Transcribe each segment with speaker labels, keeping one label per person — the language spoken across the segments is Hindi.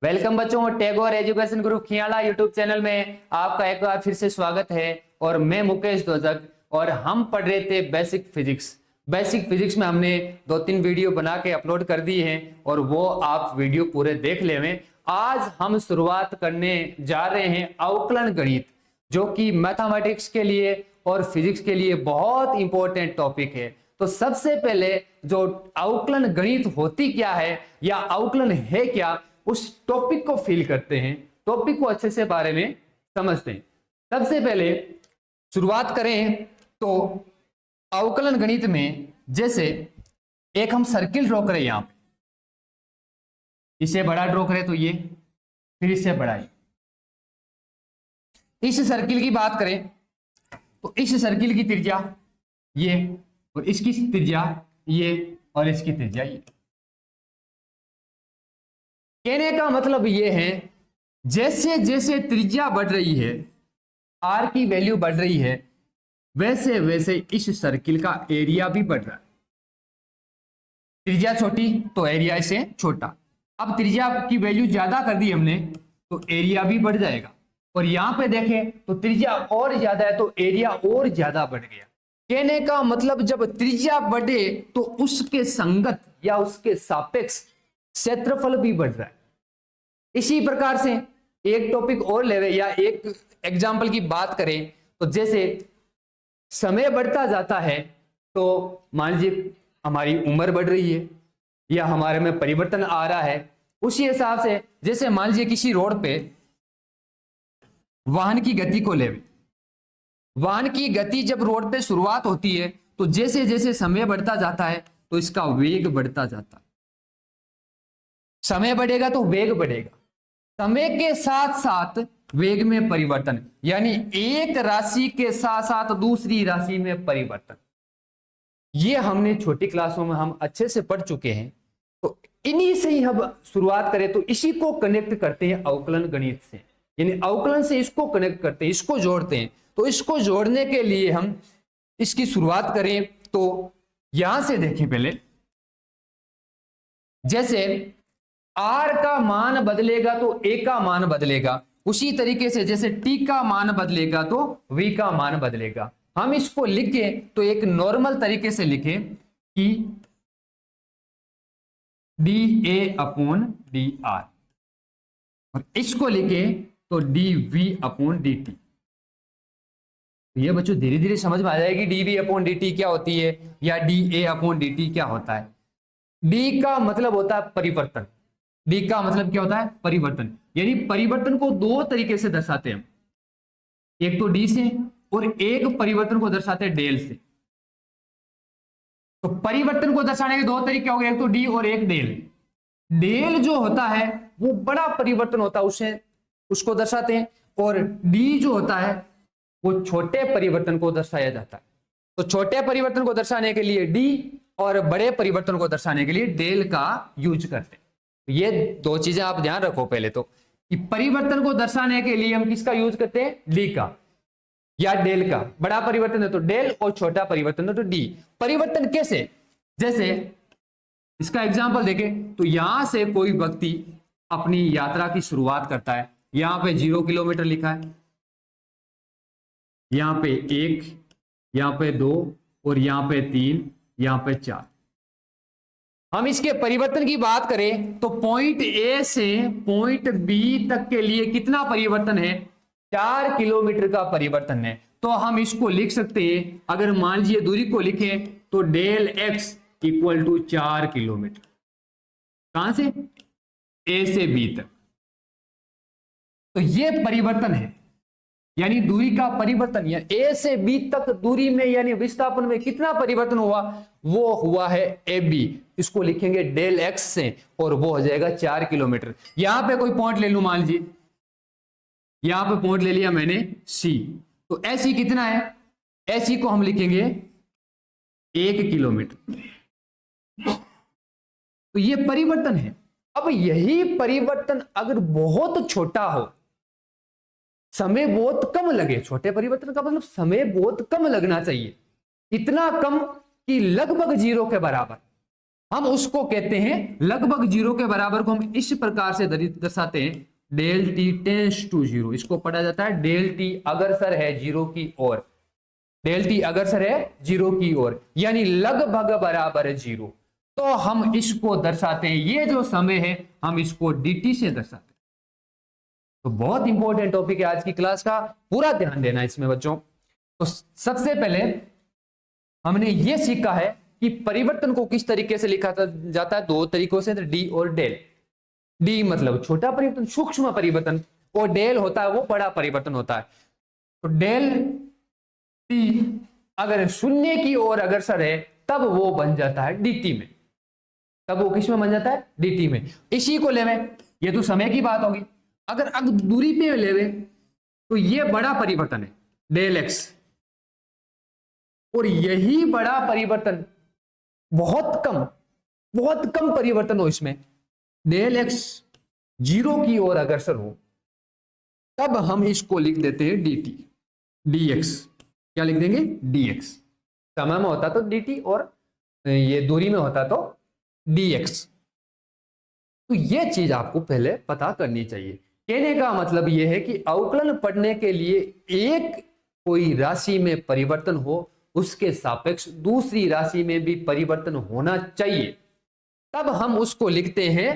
Speaker 1: वेलकम बच्चों, Tagore education group Khiala YouTube channel में आपका एक बार फिर से स्वागत है। और मैं मुकेश दोजक और हम पढ़ रहे थे बेसिक फिजिक्स। बेसिक फिजिक्स में हमने 2-3 वीडियो बना के अपलोड कर दी है और वो आप वीडियो पूरे देख लें। आज हम शुरुआत करने जा रहे हैं अवकलन गणित, जो कि मैथमेटिक्स के लिए और फिजिक्स के लिए बहुत इंपॉर्टेंट टॉपिक है। तो सबसे पहले जो अवकलन गणित होती क्या है या अवकलन है क्या, उस टॉपिक को फील करते हैं, टॉपिक को अच्छे से बारे में समझते हैं। सबसे पहले शुरुआत करें तो अवकलन गणित में जैसे एक हम सर्किल ड्रॉ करें, यहां पे इससे बड़ा ड्रॉ करें तो ये, फिर इससे बड़ा ही। इस सर्किल की बात करें तो इस सर्किल की त्रिज्या ये और इसकी त्रिज्या ये और इसकी त्रिज्या ये। कहने का मतलब ये है जैसे जैसे त्रिज्या बढ़ रही है, आर की वैल्यू बढ़ रही है, वैसे वैसे इस सर्किल का एरिया भी बढ़ रहा है। त्रिज्या छोटी तो एरिया इससे छोटा। अब त्रिज्या की वैल्यू ज्यादा कर दी हमने तो एरिया भी बढ़ जाएगा। और यहां पे देखें तो त्रिज्या और ज्यादा है तो एरिया और ज्यादा बढ़ गया। कहने का मतलब जब त्रिज्या बढ़े तो उसके संगत या उसके सापेक्ष क्षेत्रफल भी बढ़ रहा है। इसी प्रकार से एक टॉपिक और लेवे या एक एग्जाम्पल की बात करें तो जैसे समय बढ़ता जाता है तो मान लीजिए हमारी उम्र बढ़ रही है या हमारे में परिवर्तन आ रहा है। उसी हिसाब से जैसे मान लीजिए किसी रोड पे वाहन की गति को लेवे, वाहन की गति जब रोड पे शुरुआत होती है तो जैसे जैसे समय बढ़ता जाता है तो इसका वेग बढ़ता जाता है। समय बढ़ेगा तो वेग बढ़ेगा, समय के साथ साथ वेग में परिवर्तन, यानी एक राशि के साथ साथ दूसरी राशि में परिवर्तन। ये हमने छोटी क्लासों में हम अच्छे से पढ़ चुके हैं। तो इन्हीं से ही हम शुरुआत करें तो इसी को कनेक्ट करते हैं अवकलन गणित से, यानी अवकलन से इसको कनेक्ट करते हैं, इसको जोड़ते हैं। तो इसको जोड़ने के लिए हम इसकी शुरुआत करें तो यहां से देखें पहले, जैसे R का मान बदलेगा तो A का मान बदलेगा, उसी तरीके से जैसे T का मान बदलेगा तो V का मान बदलेगा। हम इसको लिखें तो एक नॉर्मल तरीके से लिखें कि dA/dr और इसको लिखें तो dV/dt। ये बच्चों धीरे धीरे समझ में आ जाएगी dV/dt क्या होती है या dA/dt क्या होता है। D का मतलब होता है परिवर्तन। D का मतलब क्या होता है? परिवर्तन। यानी परिवर्तन को दो तरीके से दर्शाते हैं, एक तो D से और एक परिवर्तन को दर्शाते हैं डेल से। तो परिवर्तन को दर्शाने के दो तरीके हो गए, एक तो D और एक डेल। डेल जो होता है वो बड़ा परिवर्तन होता है, उसे उसको दर्शाते हैं, और D जो होता है वो छोटे परिवर्तन को दर्शाया जाता है। तो छोटे परिवर्तन को दर्शाने के लिए D और बड़े परिवर्तन को दर्शाने के लिए डेल का यूज करते हैं। ये दो चीजें आप ध्यान रखो पहले तो, कि परिवर्तन को दर्शाने के लिए हम किसका यूज करते हैं? डी का या डेल का। बड़ा परिवर्तन है तो डेल और छोटा परिवर्तन है तो डी। परिवर्तन कैसे? जैसे इसका एग्जांपल देखें तो यहां से कोई व्यक्ति अपनी यात्रा की शुरुआत करता है, यहां पे 0 किलोमीटर लिखा है, यहां पे 1, यहां पे 2 और यहां पे 3, यहां पे 4। हम इसके परिवर्तन की बात करें तो पॉइंट ए से पॉइंट बी तक के लिए कितना परिवर्तन है? 4 किलोमीटर का परिवर्तन है। तो हम इसको लिख सकते हैं, अगर मान लीजिए दूरी को लिखें तो del x equal to 4 kilometre. कहां से? ए से बी तक। तो ये परिवर्तन है, यानी दूरी का परिवर्तन, या ए से बी तक दूरी में यानी विस्थापन में कितना परिवर्तन हुआ? वो हुआ है ए बी। इसको लिखेंगे डेल एक्स से और वो हो जाएगा 4 किलोमीटर। यहां पे कोई पॉइंट ले लूं, मान लीजिए यहां पे पॉइंट ले लिया मैंने सी, तो एसी कितना है? एसी को हम लिखेंगे 1 किलोमीटर। तो ये परिवर्तन है। अब यही परिवर्तन अगर बहुत छोटा हो, समय बहुत कम लगे, छोटे परिवर्तन का मतलब समय बहुत कम लगना चाहिए, इतना कम कि लगभग 0 के बराबर, हम उसको कहते हैं लगभग जीरो के बराबर को हम इस प्रकार से दर्शाते हैं, del t tends to zero. इसको पढ़ा जाता है डेल टी अग्रसर है जीरो की ओर, डेल टी अग्रसर है जीरो की ओर, यानी लगभग बराबर है जीरो। तो हम इसको दर्शाते हैं, ये जो समय है हम इसको dt से दर्शाते हैं। तो बहुत इंपॉर्टेंट टॉपिक है आज की क्लास का, पूरा ध्यान देना इसमें बच्चों। तो सबसे पहले हमने ये सीखा है कि परिवर्तन को किस तरीके से लिखा जाता है, दो तरीकों से, डी और डेल। डी मतलब छोटा परिवर्तन, सूक्ष्म परिवर्तन, और डेल होता है वो बड़ा परिवर्तन होता है। तो डेल टी अगर शून्य की ओर अग्रसर है तब वो बन जाता है dt में, तब वो किस में बन जाता है, dt में। इसी को लेवे, ये तो समय की बात होगी। अगर दूरी पे लेवे तो ये बड़ा परिवर्तन है डेल एक्स, और यही बड़ा परिवर्तन बहुत कम परिवर्तन हो इसमें, डेल एक्स जीरो की ओर अग्रसर हो, तब हम इसको लिख देते हैं dt, dx। क्या लिख देंगे, dx। समय में होता तो dt और ये दूरी में होता तो dx। तो ये चीज आपको पहले पता करनी चाहिए। कहने का मतलब यह है कि अवकलन पढ़ने के लिए एक कोई राशि में परिवर्तन हो, उसके सापेक्ष दूसरी राशि में भी परिवर्तन होना चाहिए, तब हम उसको लिखते हैं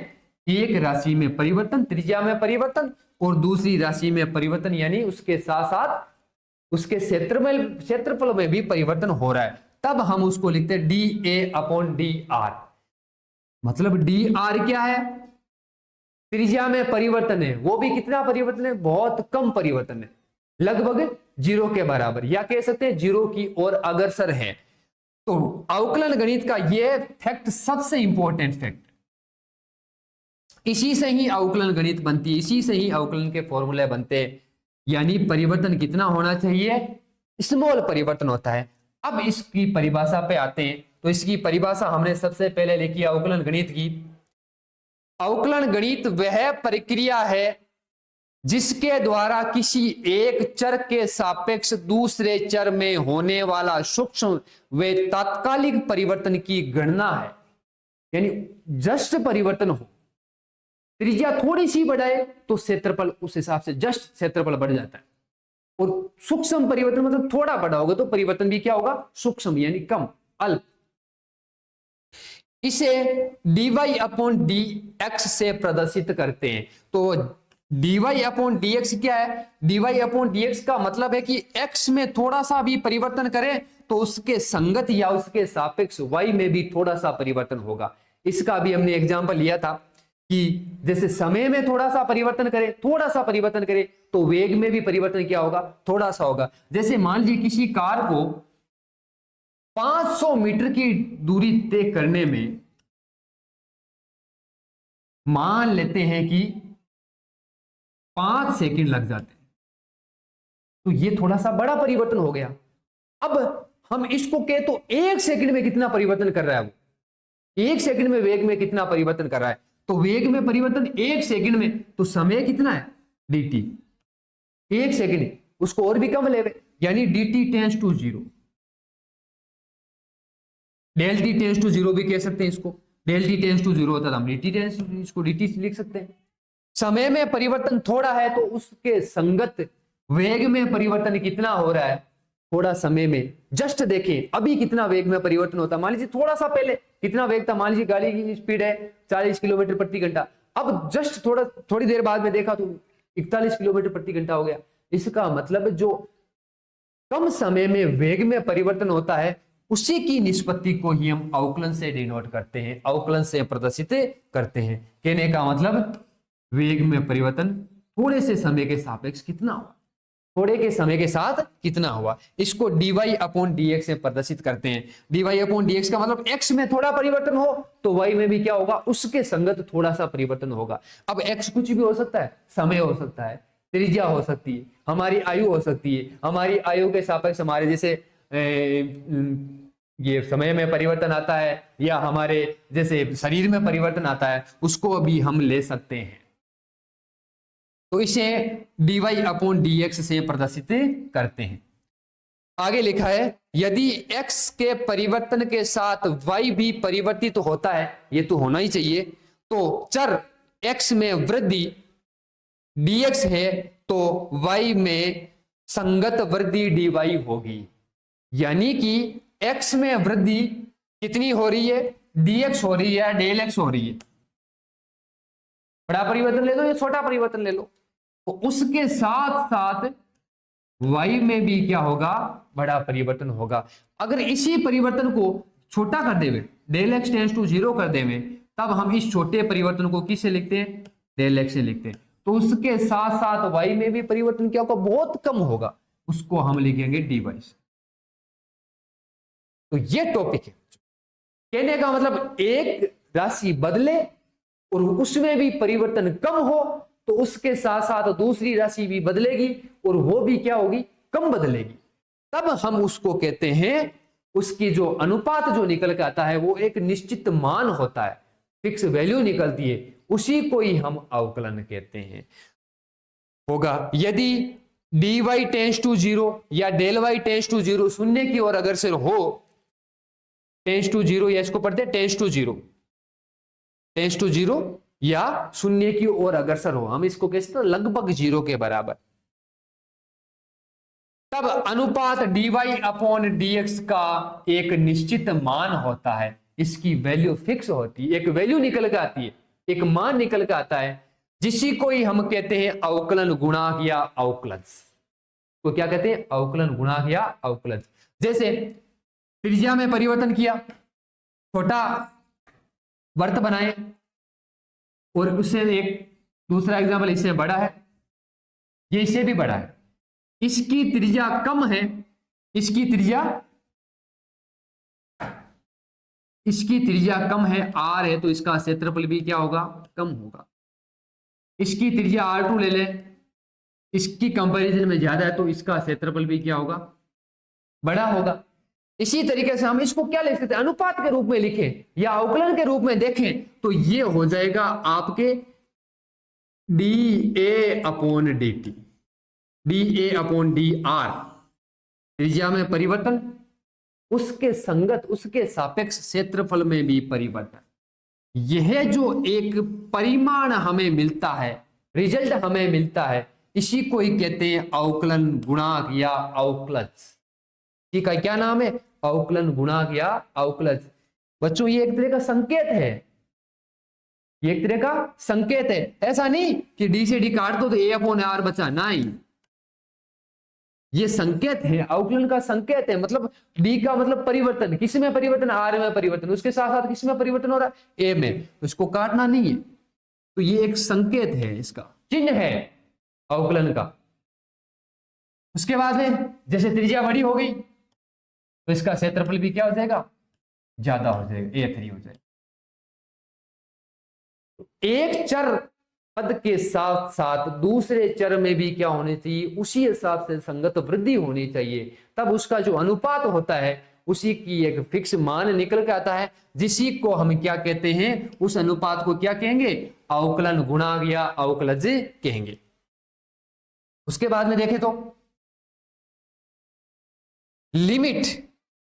Speaker 1: एक राशि में परिवर्तन, त्रिज्या में परिवर्तन, और दूसरी राशि में परिवर्तन, यानी उसके साथ साथ उसके क्षेत्रफल में भी परिवर्तन हो रहा है, तब हम उसको लिखते हैं dA/dr। मतलब dr क्या है, त्रिज्या में परिवर्तन है, वो भी कितना परिवर्तन है, बहुत कम परिवर्तन है, लगभग जीरो के बराबर, या कह सकते हैं जीरो की ओर अग्रसर है। तो अवकलन गणित का ये फैक्ट सबसे इंपॉर्टेंट फैक्ट, इसी से ही अवकलन गणित बनती है, इसी से ही अवकलन के फॉर्मूले बनते हैं। यानी परिवर्तन कितना होना चाहिए, स्मॉल परिवर्तन होता है। अब इसकी परिभाषा पे आते हैं। तो इसकी परिभाषा हमने सबसे पहले लिखी अवकलन गणित की। अवकलन गणित वह प्रक्रिया है जिसके द्वारा किसी एक चर के सापेक्ष दूसरे चर में होने वाला सूक्ष्म व तात्कालिक परिवर्तन की गणना है। यानी जस्ट परिवर्तन हो, त्रिज्या थोड़ी सी बढ़ाए तो क्षेत्रफल उस हिसाब से जस्ट क्षेत्रफल बढ़ जाता है, और सूक्ष्म परिवर्तन मतलब थोड़ा बड़ा होगा तो परिवर्तन भी क्या होगा, सूक्ष्म यानी कम, अल्प। इसे dy/dx से प्रदर्शित करते हैं। तो dy/dx क्या है, dy/dx का मतलब है कि x में थोड़ा सा भी परिवर्तन करें तो उसके संगत या उसके सापेक्ष y में भी थोड़ा सा परिवर्तन होगा। इसका भी हमने एग्जांपल लिया था कि जैसे समय में थोड़ा सा परिवर्तन करे तो वेग में भी परिवर्तन क्या होगा, थोड़ा सा होगा। जैसे मान लीजिए किसी कार को 500 मीटर की दूरी तय करने में मान लेते हैं कि 5 सेकंड लग जाते हैं, तो ये थोड़ा सा बड़ा परिवर्तन हो गया। अब हम इसको कहे तो 1 सेकंड में कितना परिवर्तन कर रहा है, वो 1 सेकंड में वेग में कितना परिवर्तन कर रहा है, तो वेग में परिवर्तन 1 सेकंड में, तो समय कितना है, dt 1 सेकंड, उसको और भी कम लेवे, यानी dt tends to zero. Del t tends to zero भी कह सकते हैं इसको, del t tends to zero होता है हम dt टेंस, इसको dt से लिख सकते हैं। समय में परिवर्तन थोड़ा है तो उसके संगत वेग में परिवर्तन कितना हो रहा है, थोड़ा समय में। जस्ट देखें अभी कितना वेग में परिवर्तन होता है, मान लीजिए थोड़ा सा पहले कितना वेग था, मान लीजिए गाड़ी की स्पीड है 40 किलोमीटर प्रति घंटा, अब जस्ट थोड़ी देर बाद में देखा तो 41 किलोमीटर प्रति घंटा हो गया। इसका मतलब जो कम समय में वेग में परिवर्तन होता है उसी की निष्पत्ति को ही हम अवकलन से डिनोट करते हैं, अवकलन से प्रदर्शित करते हैं। कहने का मतलब वेग में परिवर्तन थोड़े से समय के सापेक्ष कितना हुआ, थोड़े के समय के साथ कितना हुआ, इसको dy/dx से प्रदर्शित करते हैं। dy/dx का मतलब x में थोड़ा परिवर्तन हो तो y में भी क्या होगा, उसके संगत थोड़ा सा परिवर्तन होगा। अब x कुछ भी हो सकता है, समय हो सकता है, त्रिज्या हो सकती है, हमारी आयु हो सकती है, हमारी आयु के सापेक्ष हमारे जैसे ये समय में परिवर्तन आता है, या हमारे जैसे शरीर में परिवर्तन आता है, उसको भी हम ले सकते हैं। तो इसे dy/dx से प्रदर्शित करते हैं। आगे लिखा है यदि x के परिवर्तन के साथ y भी परिवर्तित होता है, ये तो होना ही चाहिए, तो चर x में वृद्धि dx है तो y में संगत वृद्धि dy होगी। यानी कि x में वृद्धि कितनी हो रही है, dx हो रही है, डेल x हो रही है। बड़ा परिवर्तन ले लो या छोटा परिवर्तन ले लो, तो उसके साथ साथ y में भी क्या होगा, बड़ा परिवर्तन होगा। अगर इसी परिवर्तन को छोटा कर देवे, डेल x टेंस टू 0 कर देवे, तब हम इस छोटे परिवर्तन को किससे लिखते हैं, डेल x से लिखते हैं। तो उसके साथ साथ y में भी परिवर्तन क्या होगा, बहुत कम होगा, उसको हम लिखेंगे dy से। तो ये टॉपिक है। कहने का मतलब एक राशि बदले और उसमें भी परिवर्तन कम हो तो उसके साथ साथ दूसरी राशि भी बदलेगी और वो भी क्या होगी, कम बदलेगी, तब हम उसको कहते हैं, उसकी जो अनुपात जो निकल के आता है वो एक निश्चित मान होता है, फिक्स वैल्यू निकलती है, उसी को ही हम अवकलन कहते हैं। होगा यदि dy टेंस टू 0 या डेल y टेंस टू 0 शून्य की ओर अगर से हो, टेंस टू 0 या इसको पढ़ते टेंस टू 0, टेंस टू 0 या शून्य की ओर अग्रसर हो, हम इसको कहते हैं लगभग 0 के बराबर, तब अनुपात dy अपॉन dx का एक निश्चित मान होता है, इसकी वैल्यू फिक्स होती है, एक वैल्यू निकल के आती है, एक मान निकल के आता है, जिसी को ही हम कहते हैं अवकलन गुणांक या अवकलज। तो क्या कहते हैं, अवकलन गुणांक या अवकलज। जैसे त्रिज्या में परिवर्तन किया, छोटा वर्त बनाए और उससे एक दूसरा एग्जाम्पल इससे बड़ा है, ये इससे भी बड़ा है, इसकी त्रिज्या कम है, इसकी त्रिज्या कम है, r है, तो इसका क्षेत्रफल भी क्या होगा, कम होगा। इसकी त्रिज्या r2 ले ले, इसकी कंपैरिजन में ज्यादा है, तो इसका क्षेत्रफल भी क्या होगा, बड़ा होगा। इसी तरीके से हम इसको क्या लिख सकते हैं, अनुपात के रूप में लिखें या अवकलन के रूप में देखें, तो ये हो जाएगा आपके dA upon dt, dA upon dr, त्रिज्या में परिवर्तन, उसके संगत उसके सापेक्ष क्षेत्रफल में भी परिवर्तन। यह जो एक परिमाण हमें मिलता है, रिजल्ट हमें मिलता है, इसी को ही कहते हैं अवकलन गुणांक या अवकलज। ठीक है, क्या नाम है, अवकलन गुणांक या अवकलज। बच्चों ये एक तरह का संकेत है, ये एक तरह का संकेत है, ऐसा नहीं कि डी से डी काट दो तो ए अपॉन आर बचा, नहीं, ये संकेत है, अवकलन का संकेत है। मतलब डी का मतलब परिवर्तन, किस में परिवर्तन, आर में परिवर्तन, उसके साथ साथ किस में परिवर्तन हो रहा है, ए में, तो इसको काटना नहीं है। तो ये एक संकेत है, इसका चिन्ह है अवकलन का। उसके बाद में जैसे त्रिज्या बड़ी हो गई तो इसका क्षेत्रफल भी क्या हो जाएगा, ज्यादा हो जाएगा, A3 हो जाएगा। तो एक चर पद के साथ साथ दूसरे चर में भी क्या होनी चाहिए, उसी हिसाब से संगत वृद्धि होनी चाहिए, तब उसका जो अनुपात होता है उसी की एक फिक्स मान निकल के आता है, जिसी को हम क्या कहते हैं, उस अनुपात को क्या कहेंगे, अवकलन गुणांक या अवकलज कहेंगे। उसके बाद में देखें तो limit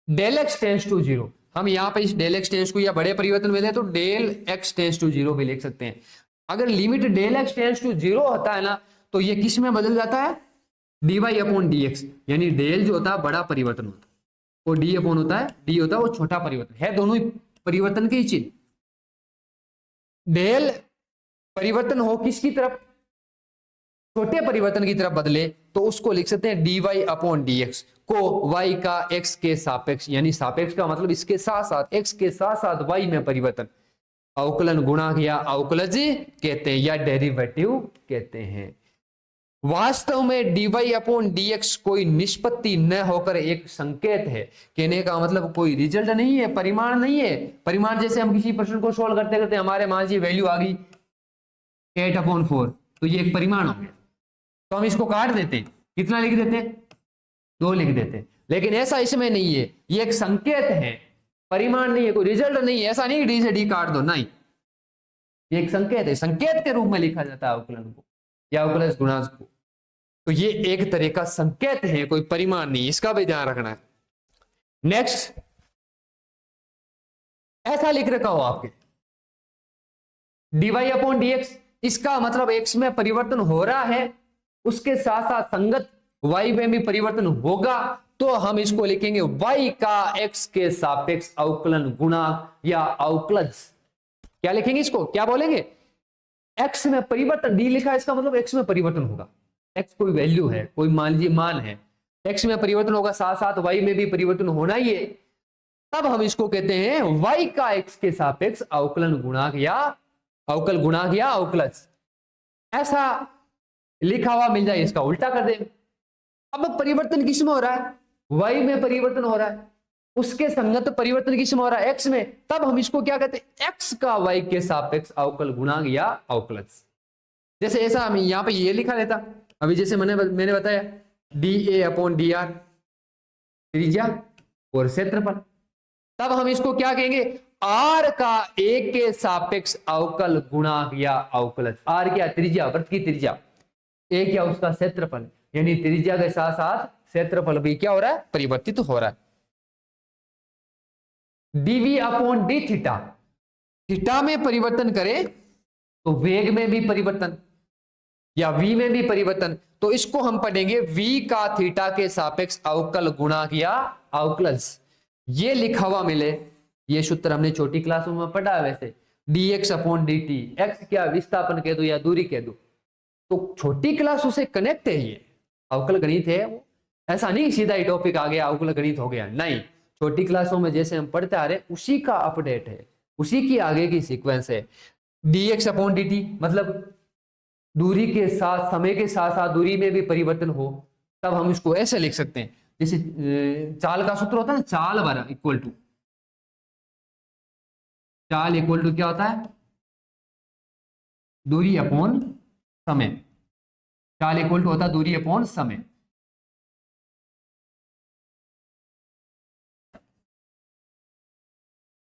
Speaker 1: del x tends to 0, हम यहां पे इस डेल एक्स टेंस को या बड़े परिवर्तन में दे तो डेल एक्स टेंस टू 0 भी लिख सकते हैं। अगर limit del x tends to 0 होता है ना, तो ये किस में बदल जाता है, dy अपॉन dx, यानी डेल जो होता है बड़ा परिवर्तन होता है और डी अपॉन होता है, डी होता है वो छोटा परिवर्तन है, दोनों ही परिवर्तन के ही चिन्ह। डेल परिवर्तन हो किसकी तरफ, छोटे परिवर्तन की तरफ बदले, तो उसको लिख सकते हैं dy अपॉन dx को y का x के सापेक्ष, यानी सापेक्ष का मतलब इसके साथ साथ x के साथ साथ y में परिवर्तन, अवकलन गुणांक या अवकलज कहते हैं या डेरिवेटिव कहते हैं। वास्तव में dy अपॉन dx कोई निष्पत्ति न होकर एक संकेत है, कहने का मतलब कोई रिजल्ट नहीं है, परिमाण नहीं है। परिमाण जैसे हम किसी प्रश्न को सोल्व करते करते हमारे मान लीजिए वैल्यू आ गई 8/4, तो ये एक परिमाण हो गया, तो हम इसको काट देते, कितना लिख देते, 2 लिख देते। लेकिन ऐसा इसमें नहीं है, ये एक संकेत है, परिमाण नहीं है, कोई रिजल्ट नहीं है। ऐसा नहीं डी से डी काट दो, नहीं, ये एक संकेत है, संकेत के रूप में लिखा जाता है अवकलन को या अवकलज गुणांक को। तो ये एक तरह का संकेत है, कोई परिमाण नहीं, इसका भी ध्यान रखना है। नेक्स्ट, ऐसा लिख रखा हो आपके dy अपॉन dx, इसका मतलब x में परिवर्तन हो रहा है, उसके साथ साथ संगत y में भी परिवर्तन होगा, तो हम इसको लिखेंगे y का x के सापेक्ष अवकलन गुणांक या अवकलज। क्या लिखेंगे इसको, क्या बोलेंगे, x में परिवर्तन, d लिखा है इसका मतलब x में परिवर्तन होगा, x कोई वैल्यू है, कोई मान लीजिए मान है, x में परिवर्तन होगा, साथ साथ y में भी परिवर्तन होना ही है, तब हम इसको कहते हैं y का x के सापेक्ष अवकलन गुणांक या अवकल गुणांक या अवकलज। ऐसा लिखा हुआ मिल जाए, इसका उल्टा कर दे। अब परिवर्तन किस में हो रहा है, y में परिवर्तन हो रहा है, उसके संगत परिवर्तन किस में हो रहा है, x में, तब हम इसको क्या कहते हैं, x का y के सापेक्ष अवकल गुणांक या अवकलज। जैसे ऐसा हम यहां पे ये लिखा लेता, अभी जैसे मैंने बताया dA अपॉन dr त्रिज्या और क्षेत्रफल, तब हम इसको क्या कहेंगे, r का a के सापेक्ष अवकल गुणांक या अवकलज। r क्या, त्रिज्या, वृत्त की त्रिज्या, a क्या उसका क्षेत्रफल, यानी त्रिज्या के साथ साथ क्षेत्रफल भी क्या हो रहा है, परिवर्तित हो रहा है। dv upon D theta, theta में परिवर्तन करें तो वेग में भी परिवर्तन या v में भी परिवर्तन, तो इसको हम पढ़ेंगे v का थीटा के सापेक्ष अवकल गुणांक या अवकलज। ये लिखा हुआ मिले, ये सूत्र हमने छोटी क्लासों में पढ़ा है वैसे, dx अपॉन dt, x क्या विस्थापन कह दो या दूरी कह दो, तो छोटी क्लासों से कनेक्ट है, ये अवकल गणित है वो, ऐसा नहीं सीधा ही टॉपिक आ गया अवकल गणित हो गया, नहीं, छोटी क्लासों में जैसे हम पढ़ते आ रहे उसी का अपडेट है, उसी की आगे की सीक्वेंस है। dx अपॉन dt मतलब दूरी के साथ, समय के साथ साथ दूरी में भी परिवर्तन हो, तब हम इसको ऐसे लिख सकते हैं, जैसे चाल का सूत्र होता है ना, चाल बराबर इक्वल टू, चाल इक्वल टू क्या होता है, दूरी अपॉन समय, चाल इक्वल टू होता है दूरी अपॉन समय।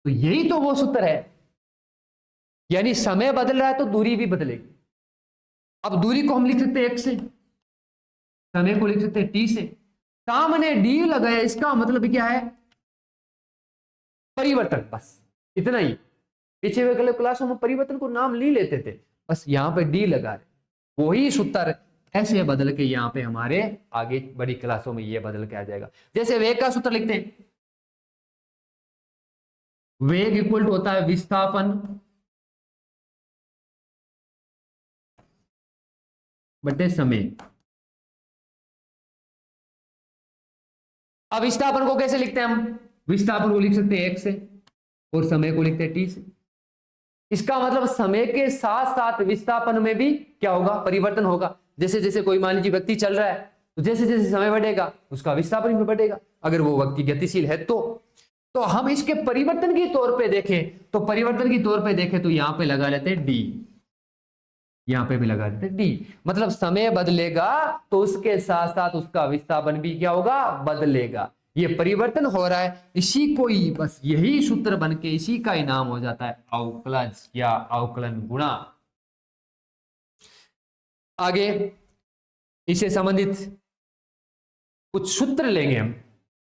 Speaker 1: तो यही तो वो सूत्र है, यानी समय बदल रहा है तो दूरी भी बदलेगी। अब दूरी को हम लिख सकते हैं x से, समय को लिख सकते हैं t से, सामने d लगाया, इसका मतलब क्या है, परिवर्तन, बस इतना ही। पीछे हुए क्लासों में परिवर्तन को नाम नहीं लेते थे, बस यहां पे d लगा रहे, वही सूत्र ऐसे बदल के यहां पे हमारे आगे बड़ी क्लासों में ये बदल के आ जाएगा। जैसे वेग का सूत्र लिखते हैं, वेग इक्वल टू होता है विस्थापन बटे समय। अब विस्थापन को कैसे लिखते हैं हम, विस्थापन को लिख सकते हैं x से और समय को लिखते हैं t से। इसका मतलब समय के साथ साथ विस्थापन में भी क्या होगा, परिवर्तन होगा। जैसे जैसे कोई मान लीजिए व्यक्ति चल रहा है, तो जैसे जैसे समय बढ़ेगा उसका विस्थापन भी बढ़ेगा, अगर वो व्यक्ति गतिशील है तो हम इसके परिवर्तन के तौर पे देखें, तो परिवर्तन के तौर पे देखें तो यहां पे लगा लेते हैं d, यहां पे भी लगा देते हैं d, मतलब समय बदलेगा तो उसके साथ साथ उसका विस्थापन भी क्या होगा, बदलेगा। ये परिवर्तन हो रहा है, इसी को ही बस यही सूत्र बन के इसी का ही नाम हो जाता है अवकलज या अवकलन गुणांक। आगे इससे संबंधित कुछ सूत्र लेंगे हम।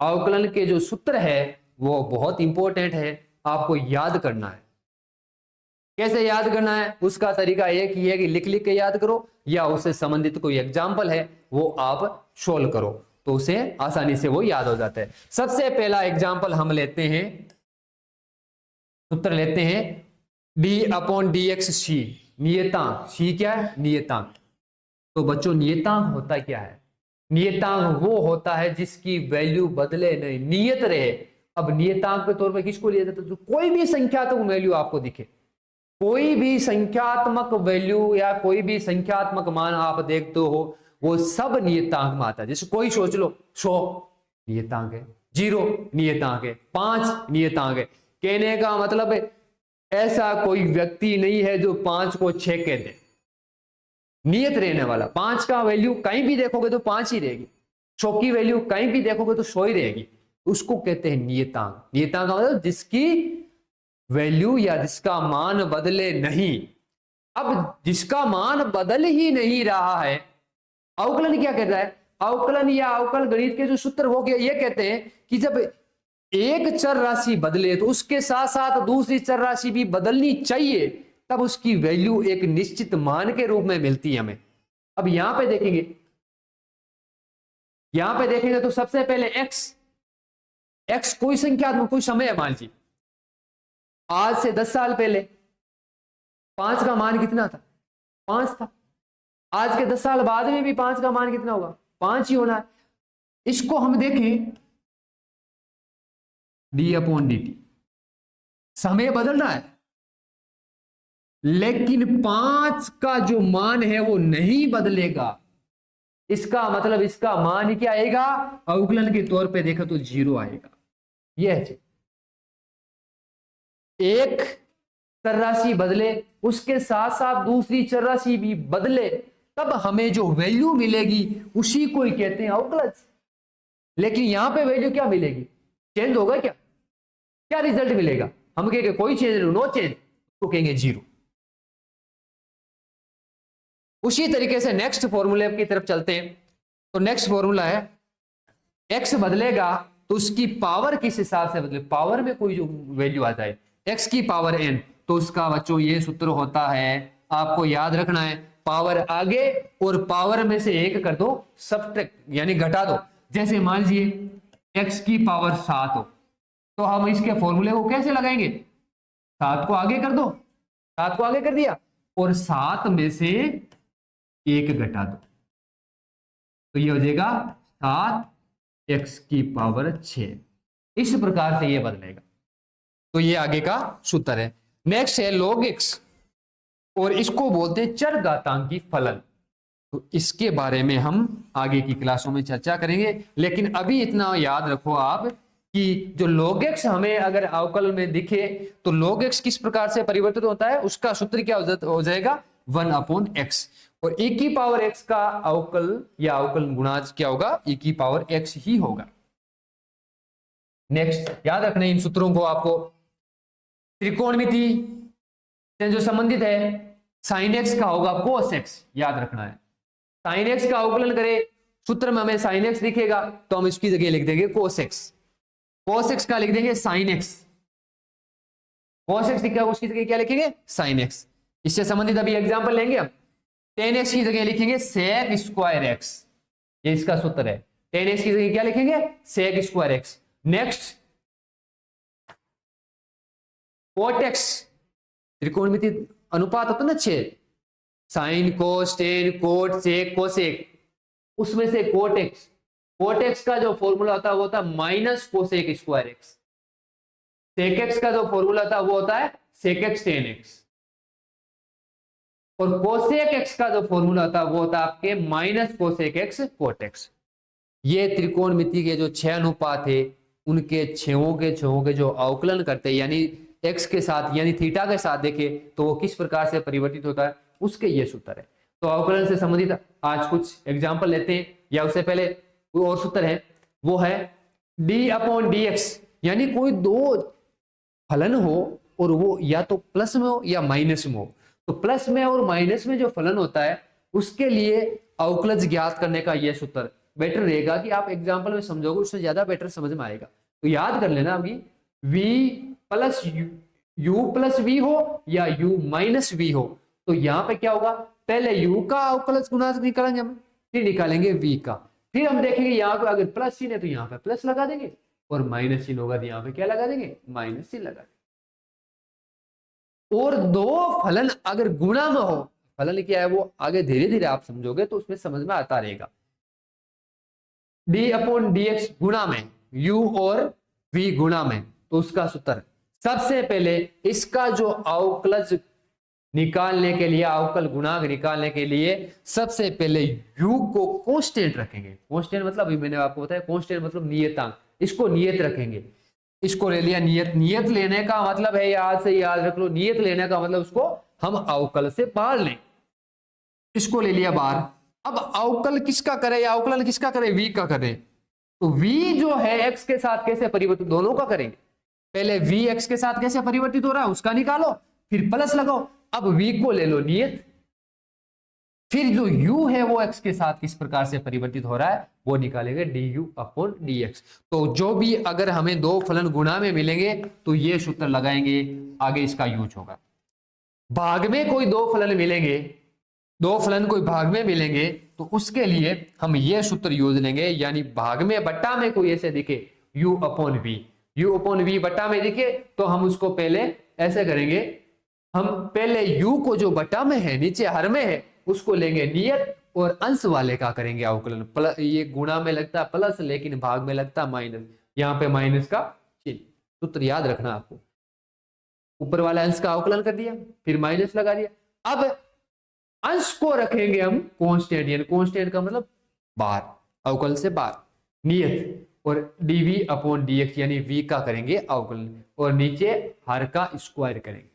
Speaker 1: अवकलन के जो सूत्र है वो बहुत इंपॉर्टेंट है, आपको याद करना है। कैसे याद करना है, उसका तरीका एक ही है कि लिख लिख के याद करो, या उससे संबंधित कोई एग्जाम्पल है वो आप सोल्व करो, तो उसे आसानी से वो याद हो जाता है। सबसे पहला एग्जाम्पल हम लेते हैं, सूत्र लेते हैं d अपॉन dx c, नियतांक, c क्या है, नियतांक। तो बच्चों नियतांक होता क्या है, नियतांक वो होता है जिसकी वैल्यू बदले नहीं, नियत रहे। अब नियतांक के तौर पे किसको लिया जाता है, तो कोई भी संख्यात्मक वैल्यू आपको दिखे, कोई भी संख्यात्मक वैल्यू या कोई भी संख्यात्मक मान आप देखते हो वो सब नियतांक में आता है। जैसे कोई सोच लो 100 नियतांक है, 0 नियतांक है, 5 नियतांक है। कहने का मतलब है ऐसा कोई व्यक्ति नहीं है जो 5 को 6 कह दे, नियत रहने वाला। 5 का वैल्यू कहीं भी देखोगे तो 5 ही रहेगी, 100 की वैल्यू कहीं भी देखोगे तो 100 ही रहेगी, उसको कहते हैं नियतांक। नियतांक का मतलब जिसकी वैल्यू या जिसका मान बदले नहीं। अब जिसका मान बदल ही नहीं रहा है, अवकलन क्या कहता है? अवकलन या अवकल गणित के जो सूत्र वो ये कहते हैं कि जब एक चर राशि बदले तो उसके साथ साथ दूसरी चर राशि भी बदलनी चाहिए, तब उसकी वैल्यू एक निश्चित मान के रूप में मिलती है हमें। अब यहां पे देखेंगे, तो सबसे पहले x कोई संख्या, कोई समय है, मान लीजिए आज से 10 साल पहले 5 का मान कितना था? 5 था। आज के 10 साल बाद में भी 5 का मान कितना होगा? 5 ही होना है। इसको हम देखें d/dt, समय बदल रहा है लेकिन 5 का जो मान है वो नहीं बदलेगा। इसका मतलब इसका मान क्या आएगा? अवकलन के तौर पे देखा तो 0 आएगा। यह है एक चर राशि बदले उसके साथ साथ दूसरी चर राशि भी बदले, तब हमें जो वैल्यू मिलेगी उसी को ही कहते हैं अवकलज। लेकिन यहां पे वैल्यू क्या मिलेगी? चेंज होगा क्या? क्या रिजल्ट मिलेगा? हम कहेंगे कोई चेंज, नो चेंज, तो कहेंगे 0। उसी तरीके से नेक्स्ट फॉर्मूले की तरफ चलते हैं। तो नेक्स्ट फॉर्मूला है x बदलेगा तो उसकी पावर किस हिसाब से बदले? पावर में कोई जो वैल्यू आ जाए, x की पावर n, तो उसका बच्चों ये सूत्र होता है, आपको याद रखना है, पावर आगे और पावर में से 1 कर दो, सब्ट्रैक्ट यानी घटा दो। जैसे मान लीजिए x की पावर 7 हो, तो हम इसके फॉर्मूले को कैसे लगाएंगे? 7 को आगे कर दो, 7 को आगे कर दिया और 7 में से 1 घटा दो, तो ये हो जाएगा 7x की पावर 6। इस प्रकार से ये बदलेगा। तो ये आगे का सूत्र है। नेक्स्ट है log x, और इसको बोलते हैं चर घातांकी फलन। तो इसके बारे में हम आगे की क्लासों में चर्चा करेंगे, लेकिन अभी इतना याद रखो आप कि जो log x हमें अगर अवकल में दिखे तो log x किस प्रकार से परिवर्तित होता है, उसका सूत्र क्या हो जाएगा? 1/x। और e की पावर x का अवकल या अवकल गुणाज क्या होगा? e की पावर x ही होगा। नेक्स्ट याद रखना इन सूत्रों को आपको। त्रिकोणमिति से जो संबंधित है, sin x का होगा cos x, याद रखना है। sin x का अवकलन करें, सूत्र में हमें sin x दिखेगा तो हम इसकी जगह लिख देंगे cos x। cos x का लिख देंगे sin x, cos x दिखा उसकी जगह क्या लिखेंगे? sin x। इससे संबंधित अभी एग्जांपल लेंगे हम। tan x की जगह लिखेंगे sec स्क्वायर x, ये इसका सूत्र है। tan x की जगह क्या लिखेंगे? sec square x। Next cot x, त्रिकोणमिति अनुपात होता ना 6, sin cos tan cot sec cosec, उसमें से cot x का जो फॉर्मूला होता है वो होता है minus cosec square x। sec x का जो फॉर्मूला होता है वो होता है sec x tan x, और cosec x का जो फॉर्मूला होता है वो होता है आपके minus cosec x cot x। ये त्रिकोणमिति के जो 6 अनुपात है उनके छहों के जो अवकलन करते हैं, यानी x के साथ यानी थीटा के साथ देखे तो वो किस प्रकार से परिवर्तित होता है, उसके ये सूत्र है। तो अवकलन से संबंधित आज कुछ एग्जाम्पल लेते हैं, या उससे पहले कोई और सूत्र है, वो है d/dx। यानी कोई दो फलन हो और वो या तो प्लस में हो या माइनस में हो, तो प्लस में और माइनस में जो फलन होता है उसके लिए अवकलज ज्ञात करने का यह सूत्र बेटर रहेगा कि आप एग्जाम्पल में समझोगे, उससे ज्यादा बेटर समझ में आएगा। तो याद कर लेना अभी v plus u plus v हो या u माइनस वी हो, तो यहां पे क्या होगा? पहले u का अवकलज गुणांक निकालेंगे हम, फिर निकालेंगे v का, फिर हम देखेंगे यहाँ पे अगर प्लस चिन्ह है तो यहाँ पे प्लस लगा देंगे, और माइनस चिन्ह होगा तो यहाँ पे क्या लगा देंगे? माइनस चिन्ह लगा देंगे। और दो फलन अगर गुणा में हो, फलन क्या है वो आगे धीरे धीरे आप समझोगे तो उसमें समझ में आता रहेगा। d/dx गुणा में, u और v गुणा में, तो उसका सूत्र सबसे पहले इसका जो अवकलज निकालने के लिए, अवकल गुणांक निकालने के लिए सबसे पहले u को कांस्टेंट रखेंगे। कांस्टेंट मतलब अभी मैंने आपको बताया, कांस्टेंट मतलब नियतांक, इसको नियत रखेंगे। इसको ले लिया नियत। नियत लेने का मतलब है, याद से याद रख लो, नियत लेने का मतलब उसको हम अवकल से बाहर लें। इसको ले लिया बाहर। अब अवकल किसका करें या अवकलन किसका करें? v का करें। तो v जो है x के साथ कैसे परिवर्तित, दोनों का करेंगे। पहले v x के साथ कैसे परिवर्तित हो रहा है उसका निकालो, फिर प्लस लगाओ। अब v को ले लो नियत, फिर जो u है वो x के साथ किस प्रकार से परिवर्तित हो रहा है वो निकालेंगे du अपॉन dx। तो जो भी अगर हमें दो फलन गुणा में मिलेंगे तो ये सूत्र लगाएंगे, आगे इसका यूज होगा। भाग में कोई दो फलन मिलेंगे, दो फलन कोई भाग में मिलेंगे तो उसके लिए हम ये सूत्र यूज लेंगे, यानी भाग में बट्टा में कोई ऐसे दिखे u अपॉन v बट्टा में दिखे तो हम उसको पहले ऐसे करेंगे, हम पहले u को जो बट्टा में है नीचे हर में है उसको लेंगे नियत और अंश वाले का करेंगे अवकलन। ये गुणा में लगता है प्लस लेकिन भाग में लगता है माइनस, यहां पे माइनस का चिन्ह, सूत्र याद रखना आपको। ऊपर वाला अंश का अवकलन कर दिया फिर माइनस लगा दिया। अब अंश को रखेंगे हम कांस्टेंट, यानी कांस्टेंट का मतलब बाहर, अवकलन से बाहर नियत, और dv अपॉन dx यानी v का करेंगे अवकलन और नीचे हर का स्क्वायर करेंगे।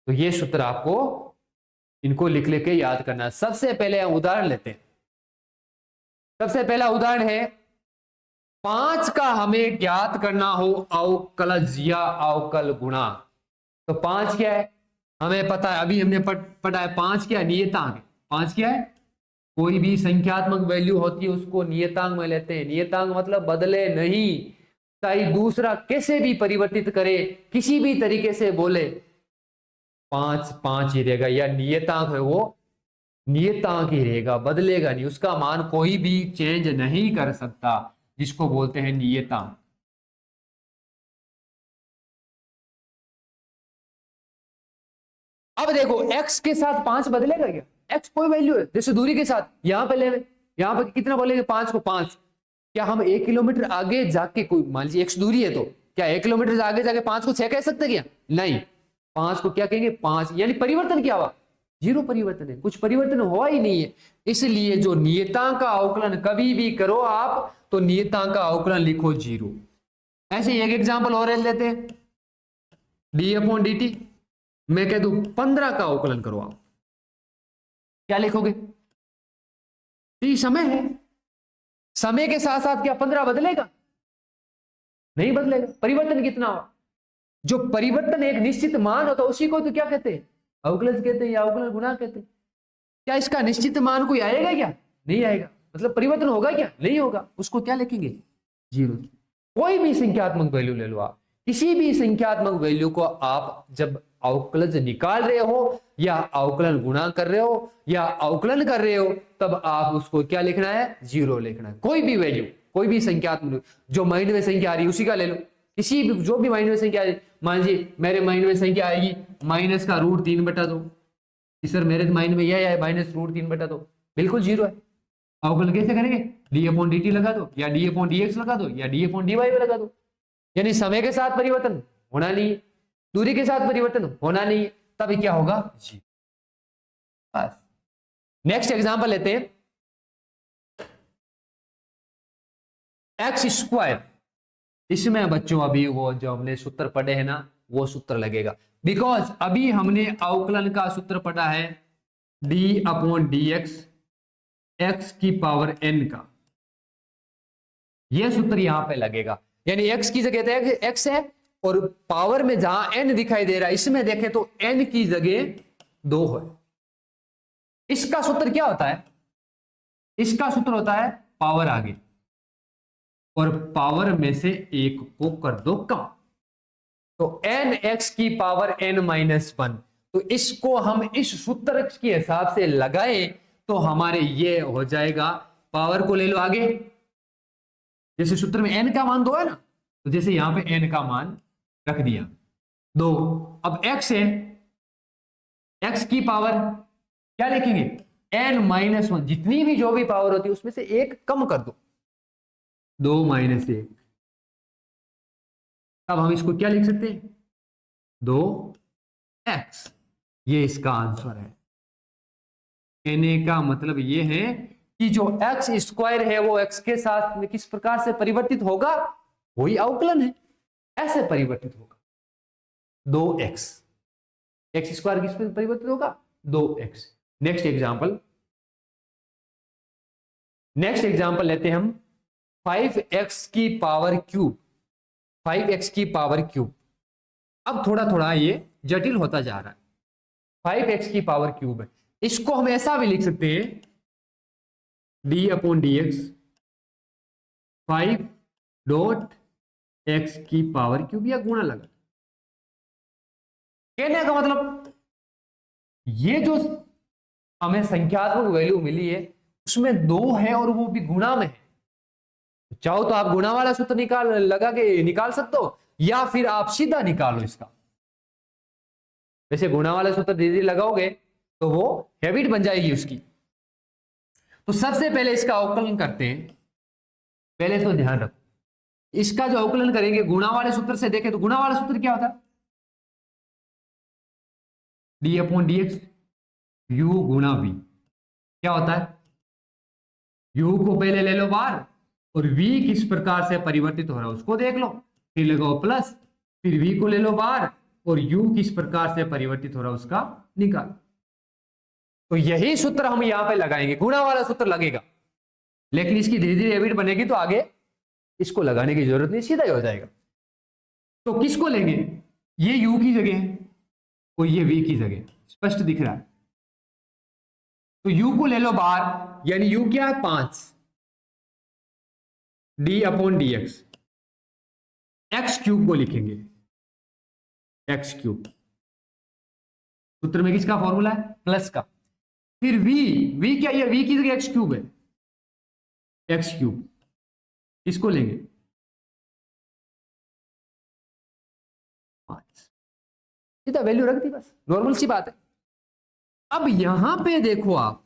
Speaker 1: तो ये सूत्र आपको इनको लिख लेके याद करना है। सबसे पहले हम उदाहरण लेते हैं। सबसे पहला उदाहरण है 5 का हमें ज्ञात करना हो अवकलज या अवकल गुणा। तो 5 क्या है हमें पता है, अभी हमने पढ़ा है। 5 क्या है नियतांक है। 5 क्या है, कोई भी संख्यात्मक वैल्यू होती है उसको नियतांक में लेते हैं। नियतांक मतलब बदले नहीं, चाहे दूसरा कैसे भी परिवर्तित करे, किसी भी तरीके से बोले 5 5 ही रहेगा, या नियतांक है वो नियतांक ही रहेगा, बदलेगा नहीं, उसका मान कोई भी चेंज नहीं कर सकता, जिसको बोलते हैं नियतांक। अब देखो x के साथ 5 बदलेगा क्या, x कोई वैल्यू है, जैसे दूरी के साथ यहां पे ले, यहां पे कितना बोलेंगे 5 को 5, क्या हम 1 किलोमीटर आगे जाके, कोई मान लीजिए x दूरी है तो क्या 1 किलोमीटर आगे जाके 5 को 6 कह सकते क्या, नहीं, 5 को क्या कहेंगे 5, यानी परिवर्तन क्या हुआ, जीरो परिवर्तन है, कुछ परिवर्तन हुआ ही नहीं है। इसलिए जो नियतांक का अवकलन कभी भी करो आप तो नियतांक का अवकलन लिखो 0। ऐसे एक एग्जांपल और लेते हैं, डी अपॉन डी टी, मैं कह दूं 15 का अवकलन करो, आप क्या लिखोगे, टी समय है, समय के साथ साथ क्या 15 बदलेगा, नहीं बदलेगा, परिवर्तन कितना हो, जो परिवर्तन एक निश्चित मान होता है उसी को तो क्या कहते हैं, अवकलज कहते हैं या अवकलन गुणा कहते हैं। क्या इसका निश्चित मान कोई आएगा क्या, नहीं आएगा, मतलब परिवर्तन होगा क्या, नहीं होगा, उसको क्या लिखेंगे 0। कोई भी संख्यात्मक वैल्यू ले लो आप, किसी भी संख्यात्मक वैल्यू को आप जब अवकलज निकाल रहे हो या अवकलन गुणा कर रहे हो या अवकलन कर रहे हो तब आप उसको क्या लिखना है 0 लिखना है। कोई भी वैल्यू, कोई भी संख्यात्मक, जो माइंड में संख्या आ रही है उसी का ले लो, किसी भी जो भी माइंड में संख्या आ रही, मान लीजिए मेरे माइंड में संख्या आएगी माइनस का √3/2, सर मेरे माइंड में यह है माइनस √3/2, बिल्कुल 0 है। अवकलन कैसे करेंगे, डी अपॉन डी टी लगा दो या डी अपॉन डी एक्स लगा दो या डी अपॉन डी वाई लगा दो, यानी समय के साथ परिवर्तन होना नहीं है, दूरी के साथ परिवर्तन होना नहीं है, तब क्या होगा 0। बस नेक्स्ट एग्जांपल लेते हैं, x²। इसमें बच्चों अभी वो जो हमने सूत्र पढ़े हैं ना वो सूत्र लगेगा, बिकॉज अभी हमने अवकलन का सूत्र पढ़ा है d upon d x x की पावर n का, यह सूत्र यहां पे लगेगा, यानी x की जगह x है और पावर में जहां n दिखाई दे रहा है इसमें देखें तो n की जगह 2 है। इसका सूत्र क्या होता है, इसका सूत्र होता है पावर आगे और पावर में से एक को कर दो कम, तो nx की पावर n-1। तो इसको हम इस सूत्र के हिसाब से लगाए तो हमारे ये हो जाएगा, पावर को ले लो आगे, जैसे सूत्र में n का मान 2 है ना, तो जैसे यहां पे n का मान रख दिया 2, अब x है, x की पावर क्या लिखेंगे n-1, जितनी भी जो भी पावर होती है उसमें से एक कम कर दो, 2 - 1, तब हम इसको क्या लिख सकते हैं 2x, ये इसका आंसर है। कहने का मतलब ये है कि जो x² है वो x के साथ में किस प्रकार से परिवर्तित होगा, वही अवकलन है, ऐसे परिवर्तित होगा 2x, x² किस पर परिवर्तित होगा 2x। नेक्स्ट एग्जांपल लेते हैं हम 5x की पावर क्यूब, 5x की पावर क्यूब। अब थोड़ा थोड़ा ये जटिल होता जा रहा है, 5x की पावर क्यूब है, इसको हम ऐसा भी लिख सकते हैं डी अपॉन डी एक्स 5 की पावर क्यूब या गुणा लगा। कहने का मतलब ये जो हमें संख्यात्मक वैल्यू मिली है उसमें 2 है और वो भी गुणा में है। चाहो तो आप गुणा वाला सूत्र निकाल सकते हो या फिर आप सीधा निकालो इसका। वैसे गुणा वाला सूत्र धीरे धीरे लगाओगे तो वो हैबिट बन जाएगी उसकी। तो सबसे पहले इसका अवकलन करते हैं। पहले तो ध्यान रखो, इसका जो अवकलन करेंगे गुणा वाले सूत्र से देखें तो गुणा वाला सूत्र क्या होता है? D upon d x you गुणा वी। क्या होता है? यू को पहले ले लो बाहर और v किस प्रकार से परिवर्तित हो रहा है उसको देख लो, फिर लगाओ प्लस, फिर v को ले लो बाहर और u किस प्रकार से परिवर्तित हो रहा है उसका निकालो। तो यही सूत्र हम यहां पे लगाएंगे, गुणा वाला सूत्र लगेगा, लेकिन इसकी धीरे धीरे हैबिट बनेगी तो आगे इसको लगाने की जरूरत नहीं, सीधा ही हो जाएगा। तो किसको लेंगे? ये u की जगह है और ये v की जगह, स्पष्ट दिख रहा है। तो u को ले लो बाहर, यानी u क्या है? 5 D upon d x, x cube को लिखेंगे एक्स क्यूब। सूत्र में किसका फॉर्मूला है? प्लस का। फिर v क्या? ये v की जगह एक्स क्यूब है, एक्स क्यूब। इसको लेंगे 5, सीधा वैल्यू रख दी, बस नॉर्मल सी बात है। अब यहां पे देखो आप,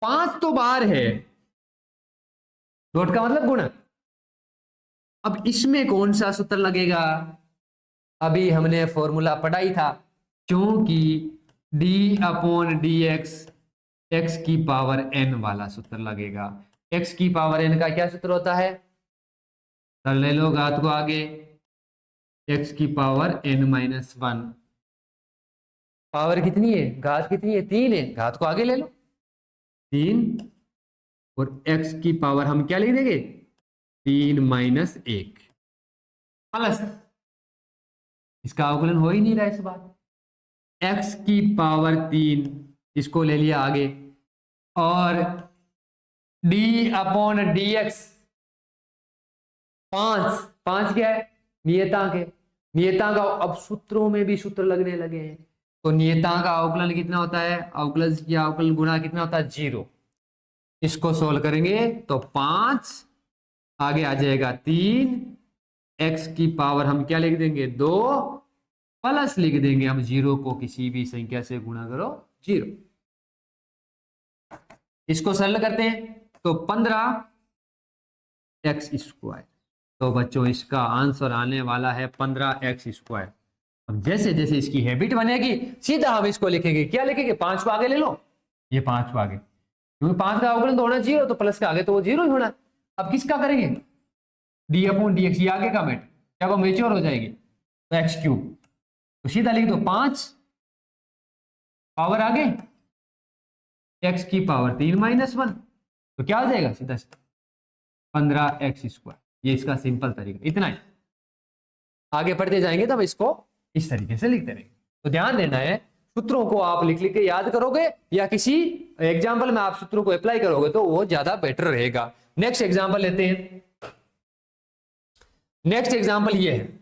Speaker 1: 5 तो बाहर है, डॉट का मतलब गुणा। अब इसमें कौन सा सूत्र लगेगा? अभी हमने फॉर्मूला पढ़ा ही था, क्योंकि d upon d x x की पावर n वाला सूत्र लगेगा। x की पावर n का क्या सूत्र होता है? कर ले लो घात को आगे, x की पावर n माइनस 1। पावर कितनी है? घात कितनी है? 3 है, घात को आगे ले लो 3, और x की पावर हम क्या लिख देंगे? 3 माइनस 1 प्लस, इसका अवकलन हो ही नहीं रहा इस बार, x की पावर 3, इसको ले लिया आगे, और d अपॉन डी एक्स 5 क्या है? नियतांक है। नियतांक अब सूत्रों में भी सूत्र लगने लगे हैं, तो नियतांक का अवकलन कितना होता है? अवकलन या अवकलन गुणा कितना होता है? 0। इसको सोल्व करेंगे तो 5 आगे आ जाएगा 3, x की पावर हम क्या लिख देंगे? 2 प्लस लिख देंगे हम 0 को किसी भी संख्या से गुणा करो 0। इसको सरल करते हैं तो 15x स्क्वायर। तो बच्चों इसका आंसर आने वाला है 15x स्क्वायर। अब जैसे जैसे इसकी हैबिट बनेगी सीधा हम इसको लिखेंगे, क्या लिखेंगे? 5 को आगे ले लो, ये 5 को आगे, क्योंकि 5 का अवकलन तो होना 0, तो प्लस का आगे तो वो 0 ही होना। अब किसका करेंगे? डी अपॉन डी एक्स, ये आगे का मेट क्या वो मेच्योर हो जाएगी, तो एक्स क्यूब। तो सीधा लिख दो 5 पावर आगे x की पावर 3 माइनस 1, तो क्या हो जाएगा? सीधा 15x स्क्वायर। ये इसका सिंपल तरीका, इतना ही। आगे बढ़ते जाएंगे तो हम इसको इस तरीके से लिखते रहेंगे। तो ध्यान देना है, सूत्रों को आप लिख लिख के याद करोगे या किसी एग्जाम्पल में आप सूत्रों को अप्लाई करोगे तो वो ज्यादा बेटर रहेगा। नेक्स्ट एग्जाम्पल लेते हैं। नेक्स्ट एग्जाम्पल ये है,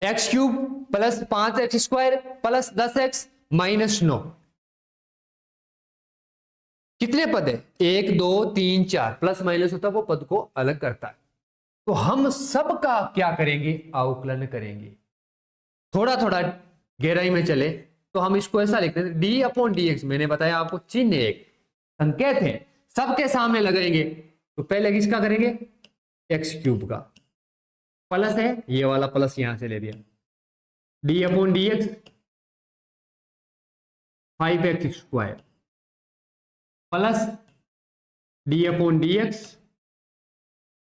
Speaker 1: x cube plus 5x square plus 10x minus 9। कितने पद है? 1 2 3 4, प्लस माइनस होता है वो पद को अलग करता है। तो हम सबका क्या करेंगे? अवकलन करेंगे। थोड़ा थोड़ा गहराई में चले तो हम इसको ऐसा लिखते हैं, डी अपॉन डी एक्स। मैंने बताया आपको चिन्ह एक संकेत है, सबके सामने लगाएंगे। तो पहले किसका करेंगे? एक्स क्यूब का। प्लस है, ये वाला प्लस यहां से ले दिया, D upon d x 5x square plus D upon d x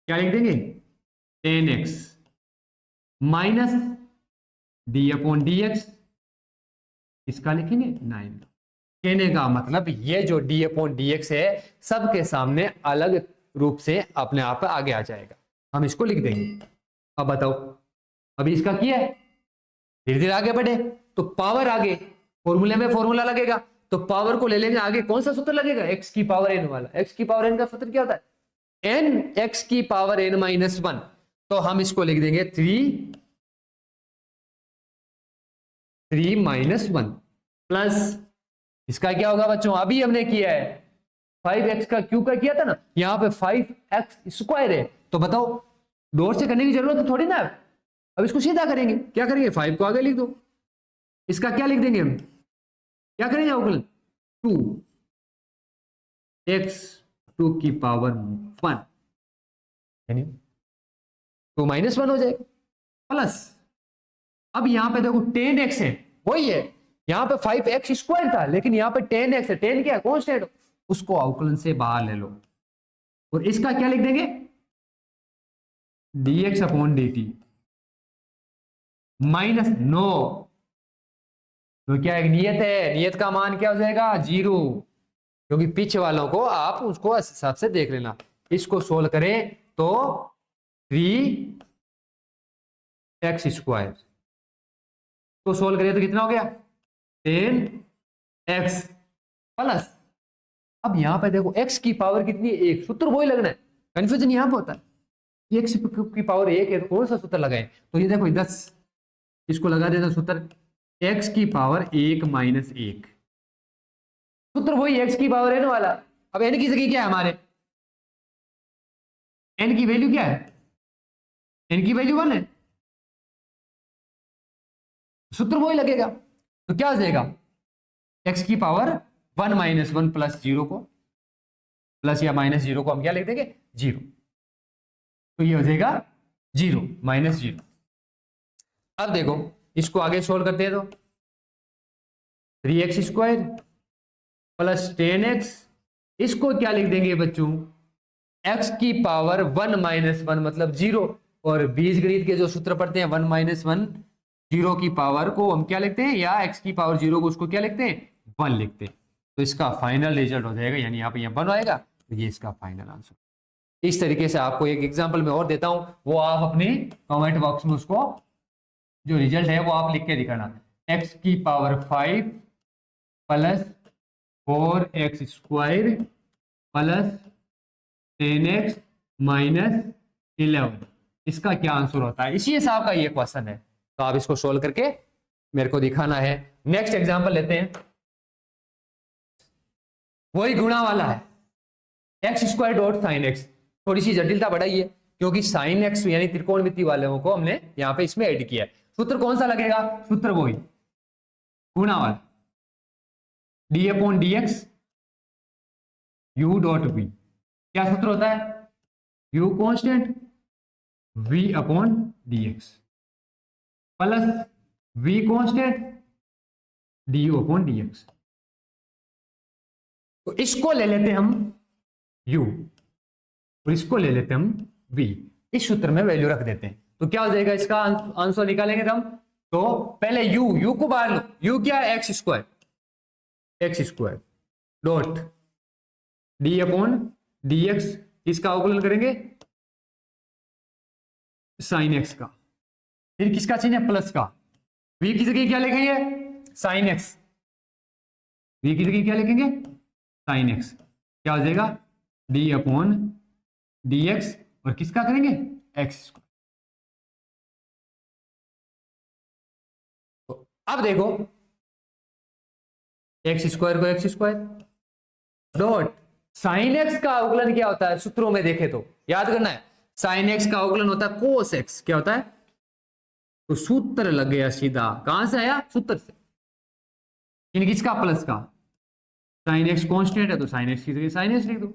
Speaker 1: क्या लिख देंगे? 10x minus D upon d x, इसका लिखेंगे 9। कहने का मतलब ये जो डी अपॉन डी एक्स है सबके सामने अलग रूप से अपने आप आगे आ जाएगा, हम इसको लिख देंगे। अब बताओ, अभी इसका किया है, धीरे धीरे आगे बढ़े। तो पावर आगे फॉर्मूले में फॉर्मूला लगेगा, तो पावर को ले लेंगे आगे, कौन सा सूत्र लगेगा, एक्स की पावर एन वाला। एक्स की पावर एन का सूत्र क्या होता है, एन एक्स की पावर एन माइनस वन। तो हम इसको लिख देंगे 3 माइनस वन प्लस, इसका क्या होगा बच्चों, अभी हमने किया है 5x का क्यू का किया था ना, यहां पे 5x स्क्वायर है, तो बताओ डॉट से करने की जरूरत थोड़ी ना। अब इसको सीधा करेंगे, क्या करेंगे, 5 को आगे लिख दो, इसका क्या लिख देंगे हम, क्या करेंगे अवकलन, 2x 2 की पावर 1 यानी तो माइनस 1 हो जाएगा, प्लस अब यहां पे देखो 10x है, वही है, यहां पे 5x स्क्वायर था लेकिन यहां पे 10x है, 10 क्या है, कांस्टेंट, उसको अवकलन से बाहर ले लो, और इसका क्या लिख देंगे, dx अपॉन dt माइनस 9, तो क्या एक नियत है, नियत का मान क्या हो जाएगा 0, क्योंकि पीछे वालों को आप उसको इस हिसाब से देख लेना। इसको सोल्व करें तो 3x स्क्वायर, तो सोल्व करें तो कितना हो गया 10x प्लस, अब यहां पे देखो x की पावर कितनी है, 1, सूत्र वही लगना है, कंफ्यूजन यहां पे होता है, x की पावर 1 है तो कौन सा सूत्र लगाए, तो ये देखो 10, इसको लगा देना सूत्र x की पावर 1 माइनस 1, सूत्र वही x की पावर n वाला। अब n की जगह क्या है हमारे, n की वैल्यू क्या है, n की वैल्यू 1 है, सूत्र वही लगेगा, तो क्या हो जाएगा x की पावर 1 माइनस 1 प्लस 0 को, प्लस या माइनस 0 को हम क्या लिख देंगे 0, तो ये हो जाएगा 0 माइनस 0। अब देखो इसको आगे सोल्व करते हैं तो 3x स्क्वायर प्लस 10x, इसको क्या लिख देंगे बच्चों, x की पावर 1 माइनस 1 मतलब 0, और बीजगणित के जो सूत्र पढ़ते हैं 1 माइनस 1 0 की पावर को हम क्या लिखते हैं, या x की पावर 0 को उसको क्या लिखते हैं 1 लिखते हैं, तो इसका फाइनल रिजल्ट हो जाएगा, यानी यहाँ पे यहाँ 1 आएगा, तो ये इसका फाइनल आंसर। इस तरीके से आपको एक एग्जांपल में और देता हूं, वो आप अपने कमेंट बॉक्स में उसको जो रिजल्ट है वो आप लिख के दिखाना, x की power 5 plus 4x square plus 10x minus 11, इसका क्या आंसर होता है, इसी हिसाब का ये क्वेश्चन है, तो आप इसको सोल्व करके मेरे को दिखाना है। नेक्स्ट एग्जांपल लेते हैं, वही गुणा वाला है, x square dot sine x, थोड़ी सी जटिलता बढ़ाई है क्योंकि साइन एक्स यानी त्रिकोणमिति वालों को हमने यहां पे इसमें ऐड किया है। सूत्र कौन सा लगेगा, सूत्र वही गुणा वाला, d upon d x u dot v, क्या सूत्र होता है, u constant v upon d x plus v constant d u upon d x, तो इसको ले लेते हम u और इसको ले लेते हम v, इस सूत्र में वैल्यू रख देते हैं, तो क्या हो जाएगा, इसका आंसर निकालेंगे हम, तो पहले u को बाहर लो, u क्या है x square dot D upon d x, इसका अवकलन करेंगे साइन एक्स का, फिर किसका चिन्ह है प्लस का, v की जगह क्या लिखेंगे साइन एक्स, v की जगह क्या लिखेंगे साइन एक्स, क्या हो जाएगा डी अपॉन डी एक्स, और किसका करेंगे एक्स स्क्वायर। तो अब देखो एक्स स्क्वायर को x square dot sine x का अवकलन क्या होता है, सूत्रों में देखे तो याद करना है, साइन एक्स का अवकलन होता है कोस एक्स, क्या होता है, तो सूत्र लग गया सीधा, कहां से आया सूत्र से, इन किसका प्लस का, साइन एक्स कांस्टेंट है तो साइन एक्स की जगह साइन एक्स लिख दो,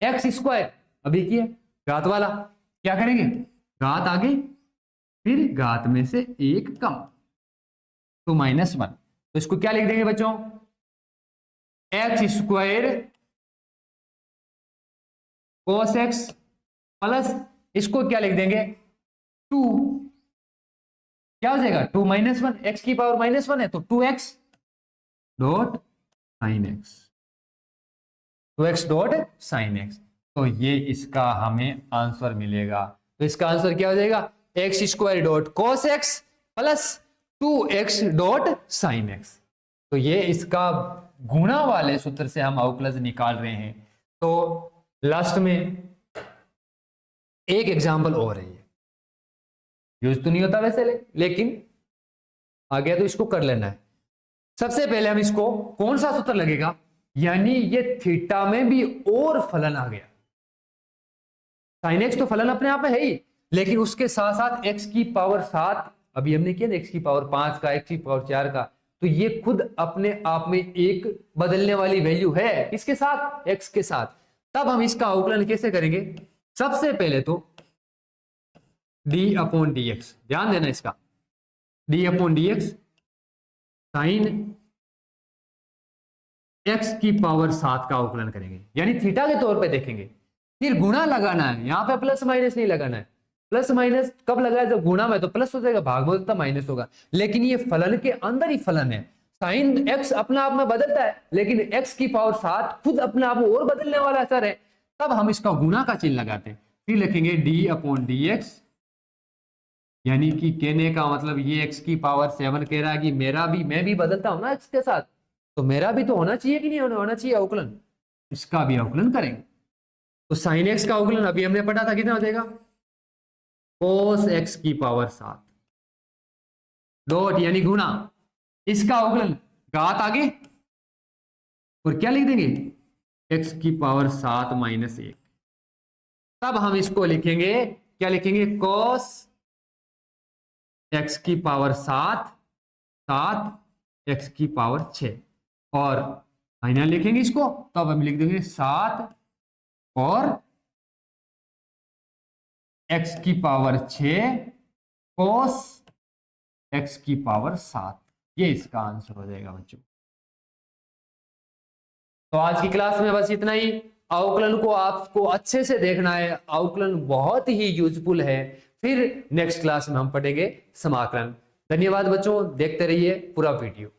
Speaker 1: एक्स स्क्वायर अभी किया घात वाला, क्या करेंगे घात आगे फिर घात में से एक कम, तो माइनस 1, तो इसको क्या लिख देंगे बच्चों, x square cos x plus इसको क्या लिख देंगे 2, क्या हो जाएगा 2 माइनस 1, एक्स की पावर माइनस 1 है तो 2x dot sine x, 2x dot sine x, तो ये इसका हमें आंसर मिलेगा, तो इसका आंसर क्या हो जाएगा x square dot cos x plus 2x dot sine x. तो ये इसका गुणा वाले सूत्र से हम अवकलज निकाल रहे हैं। तो लास्ट में एक एग्जाम्पल और है, ये यूज तो नहीं होता वैसे, लेकिन आ गया तो इसको कर लेना है। सबसे पहले हम इसको कौन सा सूत्र लगेगा, यानी ये थीटा में भी और फलन आ गया। साइन एक्स तो फलन अपने आप में है ही, लेकिन उसके साथ साथ एक्स की पावर 7, अभी हमने किया ना एक्स की पावर 5 का, एक्स की पावर 4 का, तो ये खुद अपने आप में एक बदलने वाली वैल्यू है, किसके साथ, एक्स के साथ। तब हम इसका अवकलन कैसे करेंगे, सबसे पहले तो डी अपॉन डी एक्स, ध्यान देना इसका, D upon d x sine x की पावर 7 का अवकलन करेंगे, यानी थीटा के तौर पे देखेंगे। फिर गुणा लगाना है, यहां पे प्लस माइनस नहीं लगाना है। प्लस माइनस कब लगाया, जब गुणा में तो प्लस हो जाएगा, भाग में तो माइनस होगा, लेकिन ये फलन के अंदर ही फलन है। साइन एक्स अपने आप में बदलता है, लेकिन एक्स की पावर 7 खुद अपने आप में और बदलने वाला असर है। तब हम इसका गुणा का चिन्ह लगाते हैं, फिर लिखेंगे डी अपॉन डी एक्स, यानी कि कहने का मतलब ये एक्स की पावर 7 कह रहा है कि मेरा भी, मैं भी बदलता हूं ना एक्स के साथ, तो मेरा भी तो होना चाहिए कि नहीं होना चाहिए अवकलन, इसका भी अवकलन करेंगे। तो साइन एक्स का अवकलन अभी हमने पढ़ा था, कितना हो जाएगा, कोस एक्स की पावर 7 डॉट यानी गुणा, इसका अवकलन घात आगे और क्या लिख देंगे, एक्स की पावर 7 माइनस 1। तब हम इसको लिखेंगे, क्या लिखेंगे, कोस एक्स की पावर 7 एक्स की पावर 6, और फाइनल लिखेंगे इसको, तब हम लिख देंगे 7 और एक्स की पावर 6 कोस एक्स की पावर 7। ये इसका आंसर हो जाएगा बच्चों। तो आज की क्लास में बस इतना ही। अवकलन को आपको अच्छे से देखना है, अवकलन बहुत ही यूजफुल है। फिर नेक्स्ट क्लास में हम पढ़ेंगे समाकलन। धन्यवाद बच्चों, देखते रहिए पूरा वीडियो।